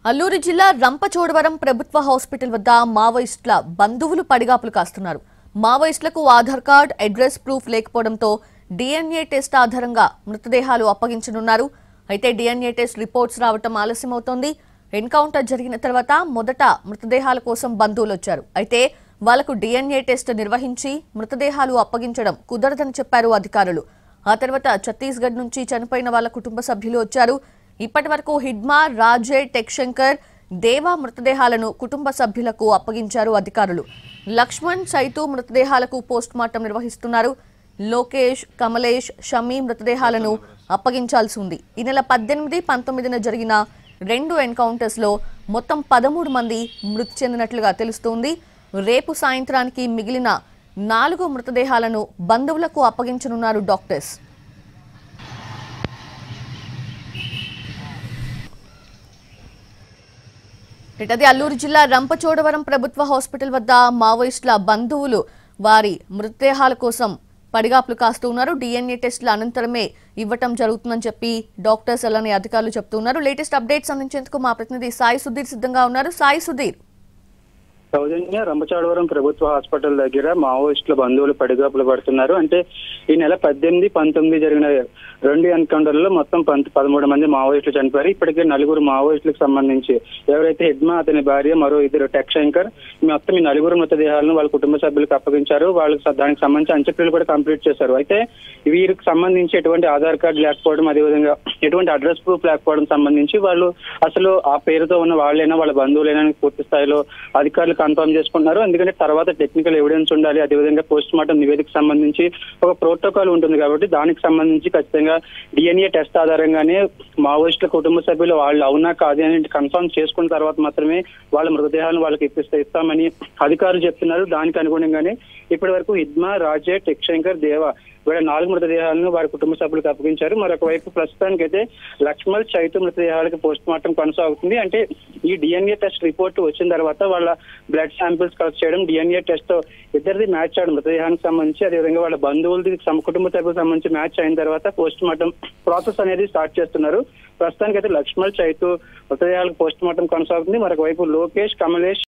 అల్లూరు జిల్లా రంపచోడవరం ప్రభుత్వ హాస్పిటల్ వద్ద మావోయిస్టుల బంధువులు పడిగాపులు కాస్తున్నారు. మావోయిస్టులకు ఆధార్ కార్డ్, అడ్రస్ ప్రూఫ్ లేకపోవడంతో DNA టెస్ట్ ఆధారంగా మృతదేహాలు అప్పగించనున్నారు. అయితే DNA టెస్ట్ రిపోర్ట్స్ రావటం ఆలస్యమవుతోంది. ఎన్కౌంటర్ జరిగిన తర్వాత మొదట మృతదేహాల కోసం బంధువులు వచ్చారు. అయితే వాళ్లకు DNA టెస్ట్ నిర్వహించి మృతదేహాలు అప్పగించడం కుదరదని చెప్పారు అధికారులు. ఆ తర్వాత ఛత్తీస్గఢ్ నుంచి చనిపోయిన వాళ్ళ కుటుంబ సభ్యులు వచ్చారు. ఇప్పటి వరకు హిడ్మా, రాజే, టెక్శంకర్, దేవా మృతదేహాలను కుటుంబ సభ్యులకు అప్పగించారు అధికారులు. లక్ష్మణ్, సైతు మృతదేహాలకు పోస్ట్ మార్టం నిర్వహిస్తున్నారు. లోకేష్, కమలేష్, షమీ మృతదేహాలను అప్పగించాల్సి ఉంది. ఈ నెల 18, 19న జరిగిన 2 ఎన్కౌంటర్స్ లో మొత్తం 13 మంది మృతి చెందినట్లుగా తెలుస్తోంది. రేపు సాయంత్రానికి మిగిలిన 4 మృతదేహాలను బంధువులకు అప్పగించనున్నారు డాక్టర్స్. ఇటది అల్లూరు జిల్లా రంపచోడవరం ప్రభుత్వ హాస్పిటల్ వద్ద మావోయిస్టుల బంధువులు వారి మృతదేహాల కోసం పడిగాపులు కాస్తూ ఉన్నారు. DNA టెస్టుల అనంతరమే ఇవ్వటం జరుగుతుందని చెప్పి డాక్టర్స్ అలానే అధికారులు చెప్తున్నారు. లేటెస్ట్ అప్డేట్స్ అందించేందుకు మా ప్రతినిధి సాయి సుధీర్ సిద్ధంగా ఉన్నారు. సాయి సుధీర్. సౌజన్య, రంపచోడవరం ప్రభుత్వ హాస్పిటల్ దగ్గర మావోయిస్టుల బంధువులు పడిగాపులు పడుతున్నారు. అంటే ఈ నెల 18, 19 జరిగిన 2 ఎన్కౌంటర్లలో మొత్తం 13 మంది మావోయిస్టులు చనిపోయారు. ఇప్పటికే 4 మావోయిస్టులకు సంబంధించి ఎవరైతే హిడ్మా, అతని భార్య, మరో 2 టెక్శంకర్, మొత్తం ఈ 4 మృతదేహాలను వాళ్ళ కుటుంబ సభ్యులకు అప్పగించారు. వాళ్ళకి దానికి సంబంధించి అంత్యక్రియలు కూడా కంప్లీట్ చేశారు. అయితే వీరికి సంబంధించి ఎటువంటి ఆధార్ కార్డు లేకపోవడం, అదేవిధంగా ఎటువంటి అడ్రస్ ప్రూఫ్ లేకపోవడం సంబంధించి వాళ్ళు అసలు ఆ పేరుతో ఉన్న వాళ్ళైనా వాళ్ళ బంధువులైనా పూర్తి స్థాయిలో అధికారులు కన్ఫర్మ్ చేసుకుంటున్నారు. ఎందుకంటే తర్వాత టెక్నికల్ ఎవిడెన్స్ ఉండాలి, అదేవిధంగా పోస్ట్ మార్టం నివేదిక సంబంధించి ఒక ప్రోటోకాల్ ఉంటుంది కాబట్టి దానికి సంబంధించి ఖచ్చితంగా DNA టెస్ట్ ఆధారంగానే మావోయిస్టుల కుటుంబ సభ్యులు వాళ్ళు అవునా కాదు అని కన్ఫర్మ్ చేసుకున్న తర్వాత మాత్రమే వాళ్ళ మృతదేహాలను వాళ్ళకి ఇస్తామని అధికారులు చెప్తున్నారు. దానికి అనుగుణంగానే ఇప్పటి వరకు హిడ్మా, రాజే, టెక్శంకర్, దేవా వీళ్ళ 4 మృతదేహాలను వారి కుటుంబ సభ్యులకు అప్పగించారు. మరొక వైపు ప్రస్తుతానికైతే లక్ష్మణ్, చైతు మృతదేహాలకు పోస్ట్ మార్టం కొనసాగుతుంది. అంటే ఈ DNA టెస్ట్ రిపోర్ట్ వచ్చిన తర్వాత వాళ్ళ బ్లడ్ శాంపిల్స్ కలెక్ట్ చేయడం, DNA టెస్ట్ ఇద్దరిది మ్యాచ్ అవడం మృతదేహానికి సంబంధించి, అదేవిధంగా వాళ్ళ బంధువులది కుటుంబ సభ్యులకు సంబంధించి మ్యాచ్ అయిన తర్వాత పోస్ట్ మార్టం ప్రాసెస్ అనేది స్టార్ట్ చేస్తున్నారు. ప్రస్తుతానికైతే లక్ష్మణ్, చైతు మృతదేహాలకు పోస్ట్ మార్టం కొనసాగుతుంది. మరొక వైపు లోకేష్, కమలేష్,